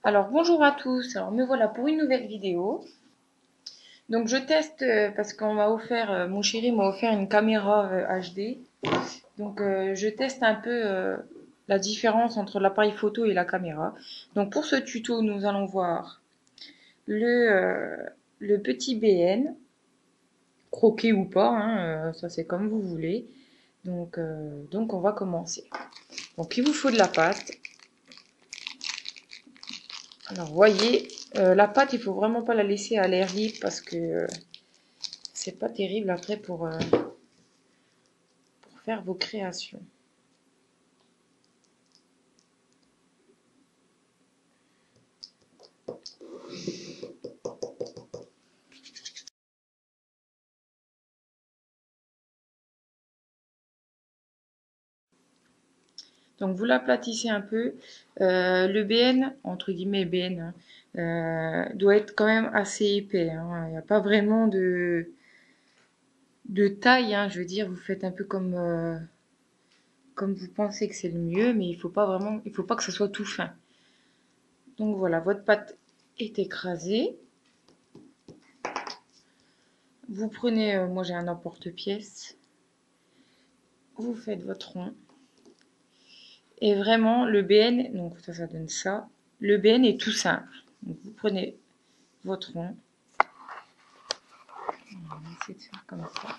Alors bonjour à tous, alors me voilà pour une nouvelle vidéo. Donc je teste parce qu'on m'a offert, mon chéri m'a offert une caméra HD. Donc je teste un peu la différence entre l'appareil photo et la caméra. Donc pour ce tuto, nous allons voir le, euh, le petit BN, croqué ou pas, hein, ça c'est comme vous voulez. Donc on va commencer. Donc il vous faut de la pâte. Alors voyez, la pâte, il faut vraiment pas la laisser à l'air libre parce que c'est pas terrible après pour faire vos créations. Donc vous l'aplatissez un peu. Le BN, entre guillemets BN, doit être quand même assez épais, hein. Il n'y a pas vraiment de taille, hein. Je veux dire, vous faites un peu comme vous pensez que c'est le mieux, mais il faut pas que ça soit tout fin. Donc voilà, votre pâte est écrasée. Vous prenez, moi j'ai un emporte-pièce, vous faites votre rond. Et vraiment, le BN, donc ça donne ça. Le BN est tout simple. Donc vous prenez votre rond. On va essayer de faire comme ça.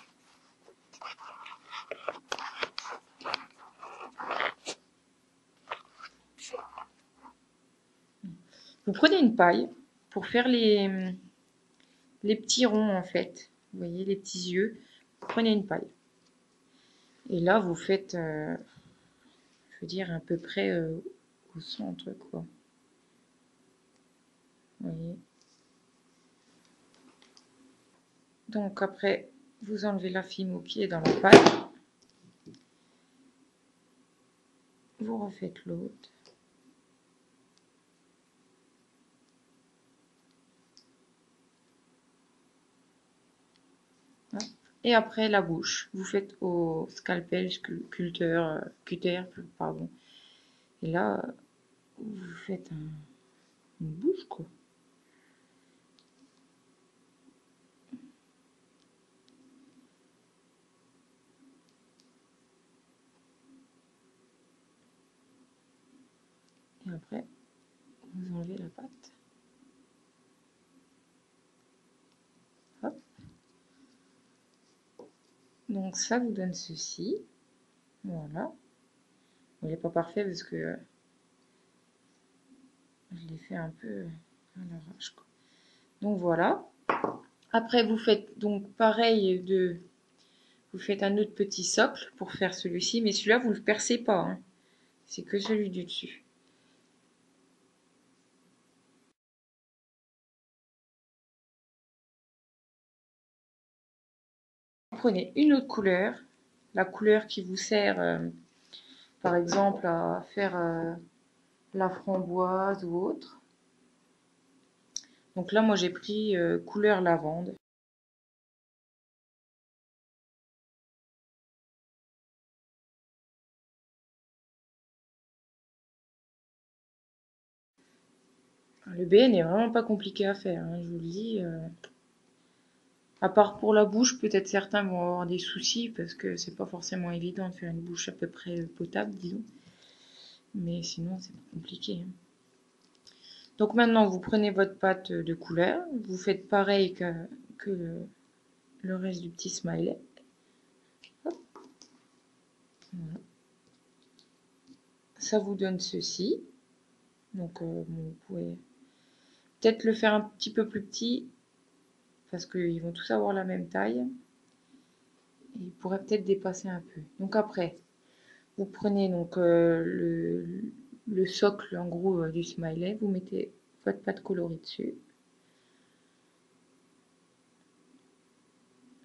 Vous prenez une paille pour faire les petits ronds en fait. Vous voyez les petits yeux. Vous prenez une paille. Et là, vous faites, je veux dire, à peu près au centre, quoi. Vous voyez. Donc après, vous enlevez la fimo qui est dans la paille. Vous refaites l'autre. Et après la bouche, vous faites au scalpel, cutter, pardon. Et là, vous faites une bouche, quoi. Et après, vous enlevez la pâte. Hop. Donc ça vous donne ceci. Voilà. Il n'est pas parfait parce que je l'ai fait un peu à l'arrache, quoi. Donc voilà. Après, vous faites donc pareil vous faites un autre petit socle pour faire celui-ci, mais celui-là, vous ne le percez pas, hein. C'est que celui du dessus. Vous prenez une autre couleur, la couleur qui vous sert, par exemple, à faire la framboise ou autre. Donc là, moi, j'ai pris couleur lavande. Le BN n'est vraiment pas compliqué à faire, hein, je vous le dis. À part pour la bouche, peut-être certains vont avoir des soucis parce que c'est pas forcément évident de faire une bouche à peu près potable, disons. Mais sinon, c'est pas compliqué, hein. Donc maintenant, vous prenez votre pâte de couleur, vous faites pareil que le reste du petit smiley. Hop, voilà. Ça vous donne ceci. Donc bon, vous pouvez peut-être le faire un petit peu plus petit parce qu'ils vont tous avoir la même taille. Et ils pourraient peut-être dépasser un peu. Donc après, vous prenez donc le socle en gros du smiley, vous mettez votre pâte colorée dessus.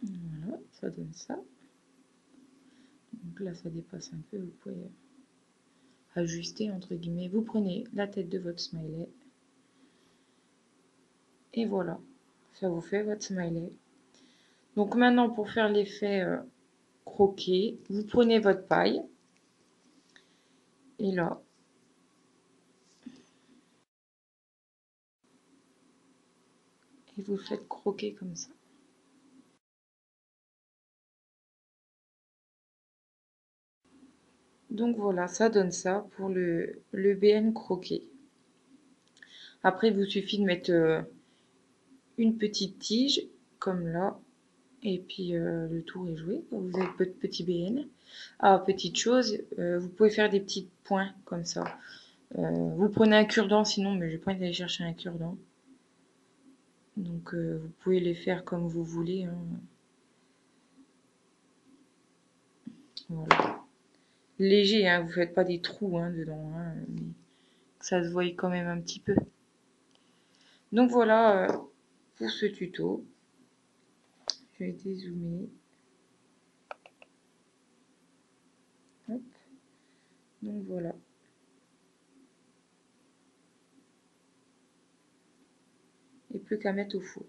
Voilà, ça donne ça. Donc là, ça dépasse un peu, vous pouvez ajuster entre guillemets. Vous prenez la tête de votre smiley. Et voilà, ça vous fait votre smiley. Donc maintenant, pour faire l'effet croqué, vous prenez votre paille. Et là, et vous le faites croquer comme ça. Donc voilà, ça donne ça pour le BN croqué. Après, il vous suffit de mettre une petite tige, comme là, et puis le tour est joué. Vous avez votre petit BN. Ah, petite chose, vous pouvez faire des petits points comme ça. Vous prenez un cure-dent sinon, mais j'ai pas envie d'aller chercher un cure-dent. Donc vous pouvez les faire comme vous voulez, hein. Voilà. Léger, hein, vous faites pas des trous hein, dedans, hein, mais ça se voit quand même un petit peu. Donc voilà pour ce tuto. Je vais dézoomer. Hop. Donc voilà. Et plus qu'à mettre au four.